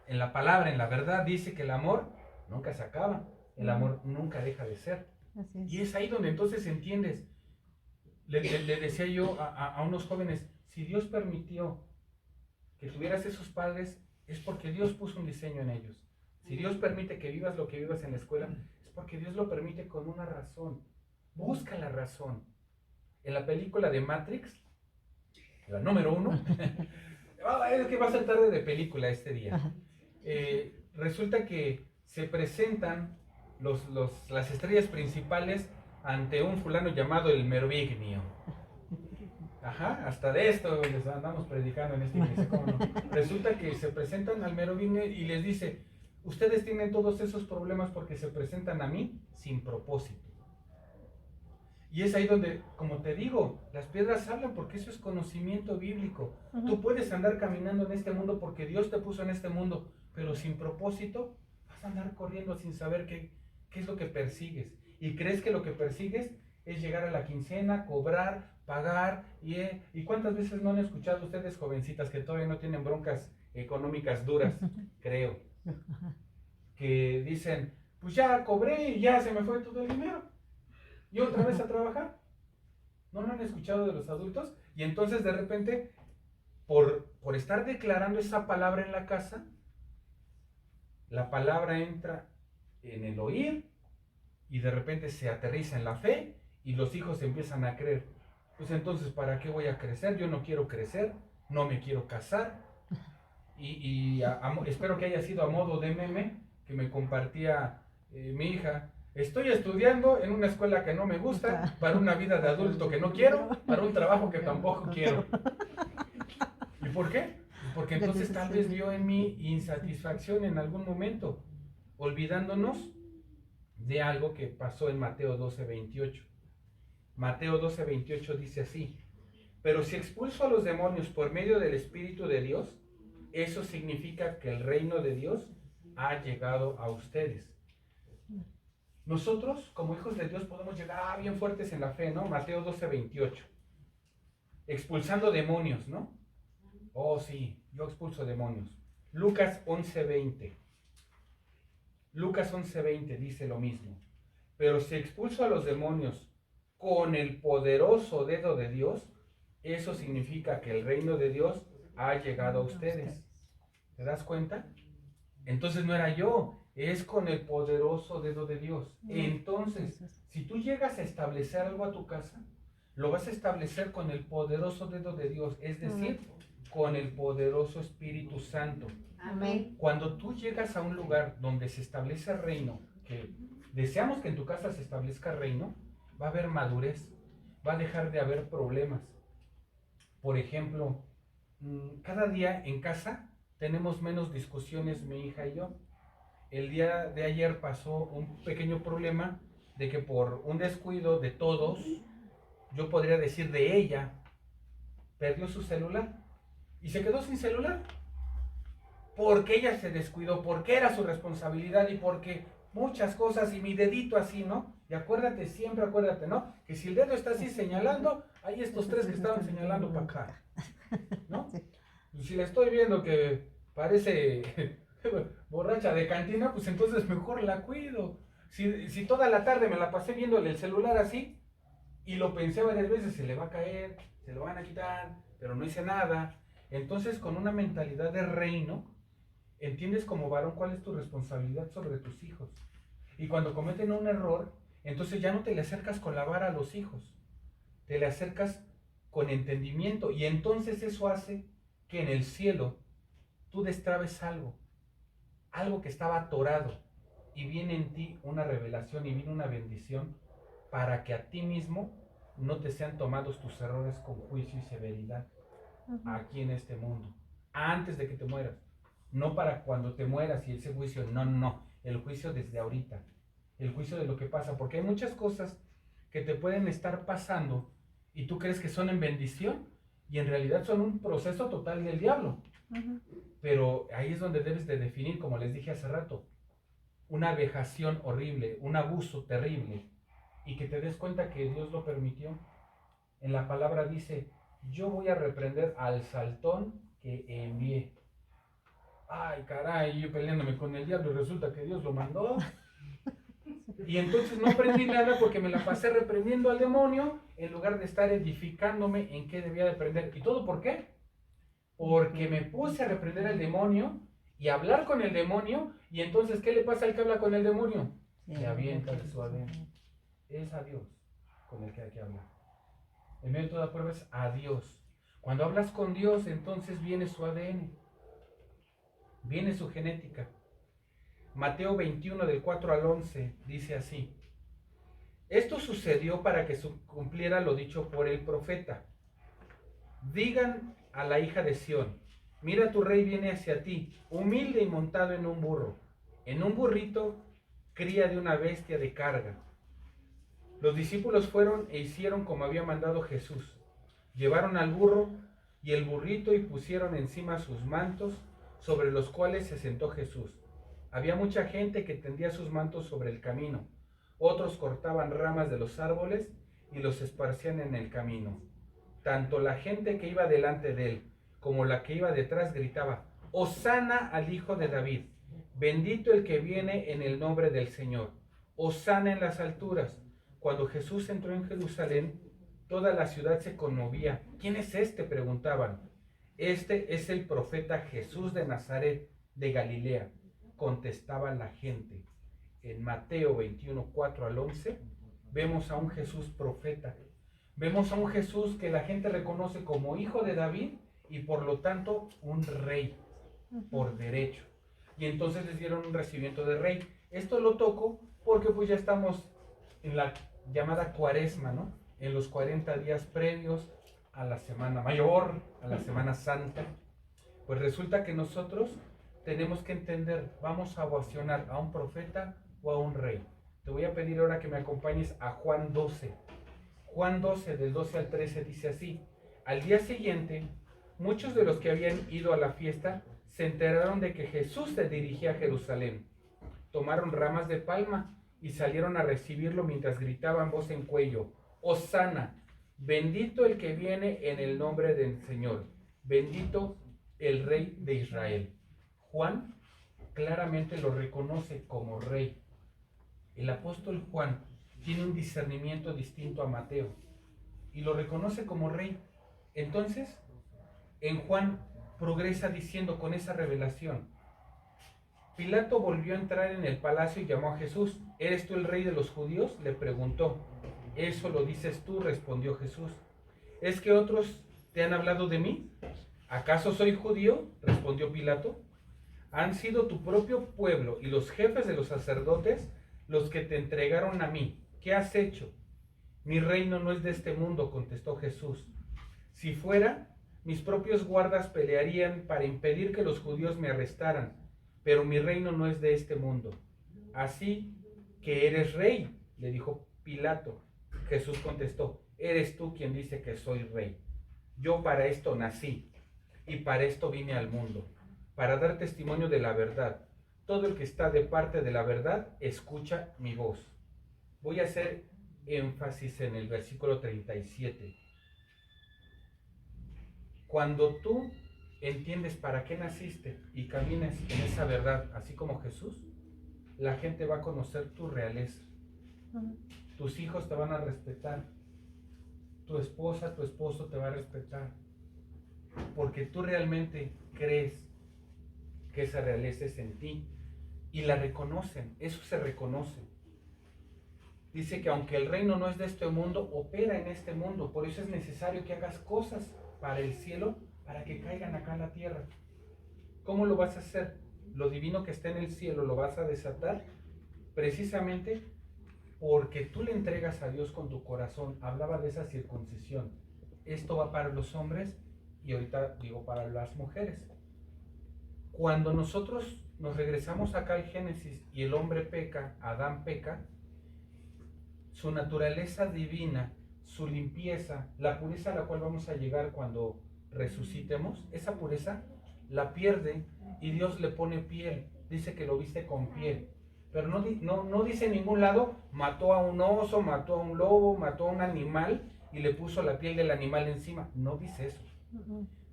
en la verdad, dice que el amor nunca se acaba, el amor nunca deja de ser. Y es ahí donde entonces entiendes. Le decía yo a unos jóvenes, si Dios permitió que tuvieras esos padres, es porque Dios puso un diseño en ellos. Si Dios permite que vivas lo que vivas en la escuela, es porque Dios lo permite con una razón. Busca la razón. En la película de Matrix, la número 1, es que va a ser tarde de película este día. Resulta que se presentan las estrellas principales ante un fulano llamado el Merovingia. Ajá, hasta de esto les andamos predicando en esta iglesia, ¿cómo no? Resulta que se presentan al Merovingia y les dice, ustedes tienen todos esos problemas porque se presentan a mí sin propósito. Y es ahí donde, como te digo, las piedras hablan porque eso es conocimiento bíblico. Tú puedes andar caminando en este mundo porque Dios te puso en este mundo, pero sin propósito vas a andar corriendo sin saber qué es lo que persigues. Y crees que lo que persigues es llegar a la quincena, cobrar, pagar. ¿Y cuántas veces no han escuchado ustedes, jovencitas, que todavía no tienen broncas económicas duras, creo, que dicen, pues ya cobré y ya se me fue todo el dinero? Y otra vez a trabajar. ¿No lo han escuchado de los adultos? Y entonces de repente, por estar declarando esa palabra en la casa, la palabra entra en el oír y de repente se aterriza en la fe y los hijos empiezan a creer. Pues entonces, ¿para qué voy a crecer? Yo no quiero crecer, no me quiero casar. Espero que haya sido a modo de meme que me compartía mi hija. Estoy estudiando en una escuela que no me gusta, para una vida de adulto que no quiero, para un trabajo que tampoco quiero. ¿Y por qué? Porque entonces tal vez vio en mí insatisfacción en algún momento, olvidándonos de algo que pasó en Mateo 12:28. Mateo 12:28 dice así, pero si expulso a los demonios por medio del Espíritu de Dios, eso significa que el reino de Dios ha llegado a ustedes. Nosotros, como hijos de Dios, podemos llegar bien fuertes en la fe, ¿no? Mateo 12:28. Expulsando demonios, ¿no? Oh, sí, yo expulso demonios. Lucas 11:20. Lucas 11:20 dice lo mismo. Pero si expulso a los demonios con el poderoso dedo de Dios, eso significa que el reino de Dios ha llegado a ustedes. ¿Te das cuenta? Entonces no era yo, es con el poderoso dedo de Dios. Entonces, si tú llegas a establecer algo a tu casa, lo vas a establecer con el poderoso dedo de Dios, es decir, con el poderoso Espíritu Santo. Amén. Cuando tú llegas a un lugar donde se establece el reino, que deseamos que en tu casa se establezca el reino, va a haber madurez, va a dejar de haber problemas. Por ejemplo, cada día en casa tenemos menos discusiones mi hija y yo. El día de ayer pasó un pequeño problema de que por un descuido de todos, yo podría decir de ella, perdió su celular y se quedó sin celular. Porque ella se descuidó, porque era su responsabilidad y porque muchas cosas y mi dedito así, ¿no? Y acuérdate, siempre acuérdate, ¿no? Que si el dedo está así señalando, hay estos tres que estaban señalando para acá, ¿no? Si le estoy viendo que parece borracha de cantina, pues entonces mejor la cuido. Si toda la tarde me la pasé viéndole el celular así, Y lo pensé varias veces, se le va a caer, se lo van a quitar, pero no hice nada. Entonces, con una mentalidad de reino, entiendes como varón cuál es tu responsabilidad sobre tus hijos. Y cuando cometen un error, entonces ya no te le acercas con la vara a los hijos, te le acercas con entendimiento. Y entonces eso hace que en el cielo tú destrabes algo que estaba atorado. Y viene en ti una revelación y viene una bendición para que a ti mismo no te sean tomados tus errores con juicio y severidad aquí en este mundo, antes de que te mueras. No para cuando te mueras y ese juicio, no, el juicio desde ahorita, el juicio de lo que pasa, porque hay muchas cosas que te pueden estar pasando y tú crees que son en bendición y en realidad son un proceso total del diablo. Pero ahí es donde debes de definir, como les dije hace rato, una vejación horrible, un abuso terrible, y que te des cuenta que Dios lo permitió. En la palabra dice, yo voy a reprender al saltón que envié. Ay, caray, yo peleándome con el diablo y resulta que Dios lo mandó. Y entonces no aprendí nada porque me la pasé reprendiendo al demonio en lugar de estar edificándome en qué debía de aprender. ¿Y todo por qué? Porque me puse a reprender al demonio y a hablar con el demonio. Y entonces, ¿qué le pasa al que habla con el demonio? Le avienta de su ADN. Es a Dios con el que hay que hablar. El medio de toda prueba es a Dios. Cuando hablas con Dios, entonces viene su ADN, viene su genética. Mateo 21 del 4 al 11 dice así: esto sucedió para que se cumpliera lo dicho por el profeta. Digan a la hija de Sión, mira, tu rey viene hacia ti, humilde y montado en un burro, en un burrito, cría de una bestia de carga. Los discípulos fueron e hicieron como había mandado Jesús. Llevaron al burro y el burrito y pusieron encima sus mantos, sobre los cuales se sentó Jesús. Había mucha gente que tendía sus mantos sobre el camino. Otros cortaban ramas de los árboles y los esparcían en el camino. Tanto la gente que iba delante de él como la que iba detrás gritaba, Hosana al Hijo de David, bendito el que viene en el nombre del Señor, Hosana en las alturas. Cuando Jesús entró en Jerusalén, toda la ciudad se conmovía. ¿Quién es este?, preguntaban. Este es el profeta Jesús de Nazaret, de Galilea, contestaba la gente. En Mateo 21, 4 al 11, vemos a un Jesús profeta. Vemos a un Jesús que la gente reconoce como hijo de David y por lo tanto un rey por derecho. Y entonces les dieron un recibimiento de rey. Esto lo toco porque pues ya estamos en la llamada cuaresma, ¿no? En los 40 días previos a la Semana Mayor, a la Semana Santa. Pues resulta que nosotros tenemos que entender, vamos a ovacionar a un profeta o a un rey. Te voy a pedir ahora que me acompañes a Juan 12. Juan 12, del 12 al 13, dice así: al día siguiente, muchos de los que habían ido a la fiesta se enteraron de que Jesús se dirigía a Jerusalén. Tomaron ramas de palma y salieron a recibirlo mientras gritaban voz en cuello, Hosana, bendito el que viene en el nombre del Señor, bendito el Rey de Israel. Juan claramente lo reconoce como rey. El apóstol Juan tiene un discernimiento distinto a Mateo y lo reconoce como rey. Entonces, en Juan progresa diciendo con esa revelación: Pilato volvió a entrar en el palacio y llamó a Jesús. ¿Eres tú el rey de los judíos?, le preguntó. Eso lo dices tú, respondió Jesús. ¿Es que otros te han hablado de mí? ¿Acaso soy judío?, respondió Pilato. Han sido tu propio pueblo y los jefes de los sacerdotes los que te entregaron a mí. ¿Qué has hecho? Mi reino no es de este mundo, contestó Jesús. Si fuera, mis propios guardas pelearían para impedir que los judíos me arrestaran, pero mi reino no es de este mundo. Así que eres rey, le dijo Pilato. Jesús contestó, eres tú quien dice que soy rey. Yo para esto nací y para esto vine al mundo, para dar testimonio de la verdad. Todo el que está de parte de la verdad escucha mi voz. Voy a hacer énfasis en el versículo 37. Cuando tú entiendes para qué naciste y camines en esa verdad, así como Jesús, la gente va a conocer tu realeza. Tus hijos te van a respetar. tu esposa, tu esposo te va a respetar, porque tú realmente crees que esa realeza es en ti y la reconocen, eso se reconoce. Dice que aunque el reino no es de este mundo, opera en este mundo, por eso es necesario que hagas cosas para el cielo, para que caigan acá en la tierra. ¿Cómo lo vas a hacer? Lo divino que está en el cielo lo vas a desatar precisamente porque tú le entregas a Dios con tu corazón. Hablaba de esa circuncisión. Esto va para los hombres y ahorita digo para las mujeres. Cuando nosotros nos regresamos acá al Génesis y el hombre peca, Adán peca, su naturaleza divina, su limpieza, la pureza a la cual vamos a llegar cuando resucitemos, esa pureza la pierde y Dios le pone piel. Dice que lo viste con piel. Pero no dice en ningún lado, mató a un oso, mató a un lobo, mató a un animal y le puso la piel del animal encima. No dice eso.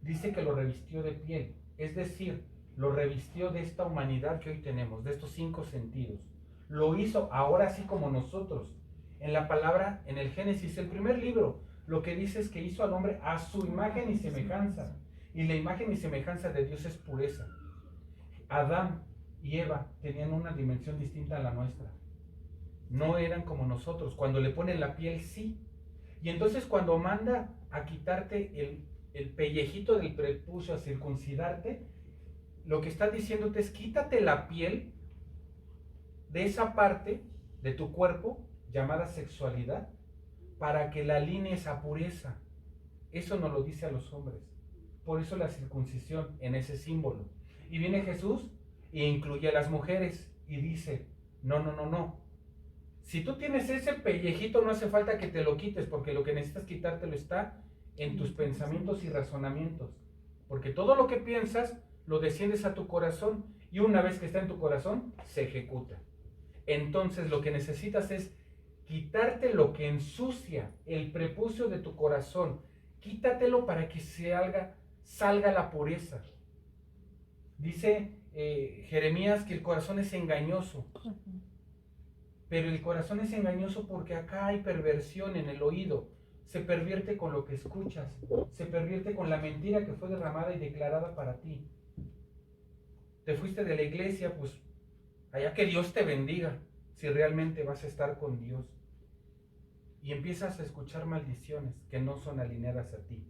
Dice que lo revistió de piel. Es decir, lo revistió de esta humanidad que hoy tenemos, de estos 5 sentidos. Lo hizo ahora así como nosotros. En la palabra, en el Génesis, el primer libro, lo que dice es que hizo al hombre a su imagen y semejanza. Y la imagen y semejanza de Dios es pureza. Adán y Eva tenían una dimensión distinta a la nuestra. No eran como nosotros. Cuando le ponen la piel, sí. Y entonces cuando manda a quitarte el pellejito del prepucio, a circuncidarte, lo que está diciéndote es quítate la piel de esa parte de tu cuerpo llamada sexualidad para que la alinees a pureza. Eso nos lo dice a los hombres. Por eso la circuncisión en ese símbolo. Y viene Jesús e incluye a las mujeres y dice, no. Si tú tienes ese pellejito no hace falta que te lo quites, porque lo que necesitas quitártelo está en tus pensamientos y razonamientos. Porque todo lo que piensas lo desciendes a tu corazón y una vez que está en tu corazón se ejecuta. Entonces lo que necesitas es quitarte lo que ensucia el prepucio de tu corazón. Quítatelo para que salga la pureza. Dice Jeremías que el corazón es engañoso. Pero el corazón es engañoso porque acá hay perversión en el oído. Se pervierte con lo que escuchas. Se pervierte con la mentira que fue derramada y declarada para ti. Te fuiste de la iglesia, pues allá que Dios te bendiga, si realmente vas a estar con Dios. Y empiezas a escuchar maldiciones que no son alineadas a ti.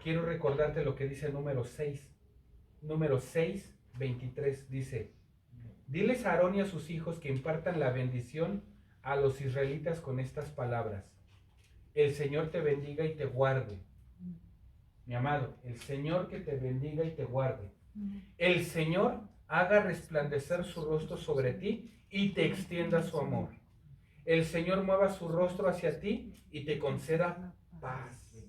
Quiero recordarte lo que dice número 6. Número 6, 23 dice: diles a Aarón y a sus hijos que impartan la bendición a los israelitas con estas palabras: el Señor te bendiga y te guarde. Mi amado, el Señor que te bendiga y te guarde. El Señor haga resplandecer su rostro sobre ti y te extienda su amor. El Señor mueva su rostro hacia ti y te conceda paz.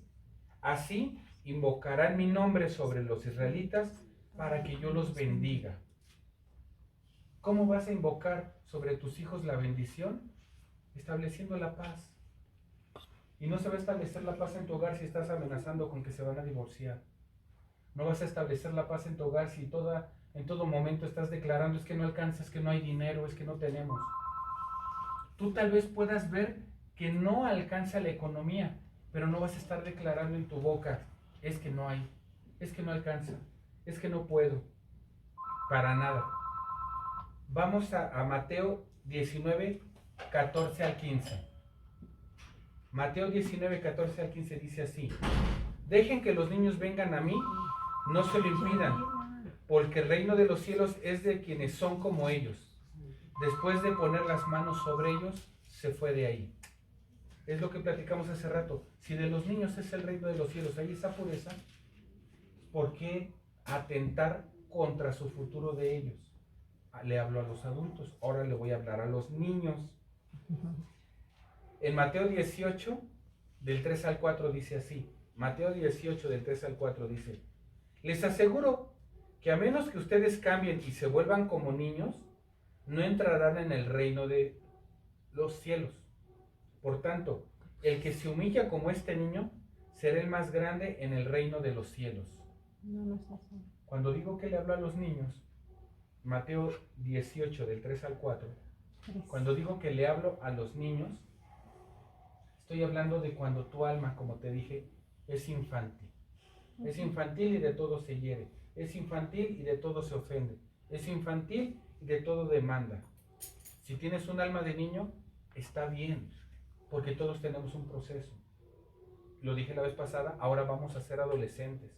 Así invocarán mi nombre sobre los israelitas para que yo los bendiga. ¿Cómo vas a invocar sobre tus hijos la bendición? Estableciendo la paz. Y no se va a establecer la paz en tu hogar si estás amenazando con que se van a divorciar. No vas a establecer la paz en tu hogar si en todo momento estás declarando: es que no alcanza, es que no hay dinero, es que no tenemos. Tú tal vez puedas ver que no alcanza la economía, pero no vas a estar declarando en tu boca: es que no hay, es que no alcanza, es que no puedo. Para nada. Vamos a Mateo 19, 14 al 15. Mateo 19, 14 al 15 dice así: dejen que los niños vengan a mí, no se lo impidan, porque el reino de los cielos es de quienes son como ellos. Después de poner las manos sobre ellos, se fue de ahí. Es lo que platicamos hace rato. Si de los niños es el reino de los cielos, hay esa pureza, ¿por qué atentar contra su futuro de ellos? Le hablo a los adultos, ahora le voy a hablar a los niños. En Mateo 18, del 3 al 4 dice así. Mateo 18, del 3 al 4 dice: les aseguro que a menos que ustedes cambien y se vuelvan como niños, no entrarán en el reino de los cielos. Por tanto, el que se humilla como este niño, será el más grande en el reino de los cielos. No es así. Cuando digo que le hablo a los niños, Mateo 18, del 3 al 4, cuando digo que le hablo a los niños, Estoy hablando de cuando tu alma, como te dije, es infantil. Es infantil y de todo se hiere. Es infantil y de todo se ofende. Es infantil y de todo demanda. Si tienes un alma de niño, está bien, porque todos tenemos un proceso. Lo dije la vez pasada, ahora vamos a ser adolescentes.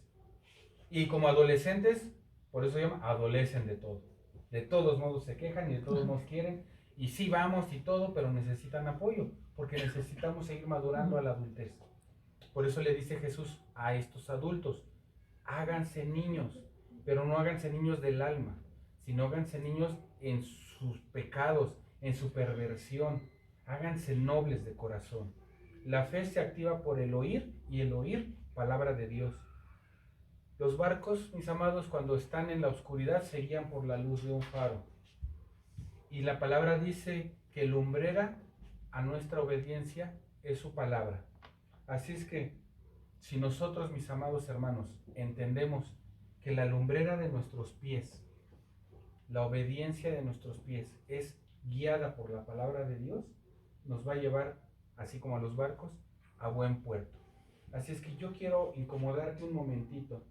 Y como adolescentes, por eso se llama, adolecen de todo. De todos modos se quejan y de todos modos quieren. Y sí vamos y todo, pero necesitan apoyo, porque necesitamos seguir madurando a la adultez. Por eso le dice Jesús a estos adultos, háganse niños, pero no háganse niños del alma, sino háganse niños en sus pecados, en su perversión. Háganse nobles de corazón. La fe se activa por el oír y el oír palabra de Dios. Los barcos, mis amados, cuando están en la oscuridad se guían por la luz de un faro. Y la palabra dice que lumbrera a nuestra obediencia es su palabra. Así es que si nosotros, mis amados hermanos, entendemos que la lumbrera de nuestros pies, la obediencia de nuestros pies es guiada por la palabra de Dios, nos va a llevar, así como a los barcos, a buen puerto. Así es que yo quiero incomodarte un momentito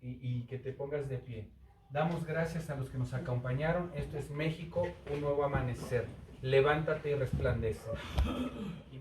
y que te pongas de pie. Damos gracias a los que nos acompañaron. Esto es México, un nuevo amanecer. Levántate y resplandece. Y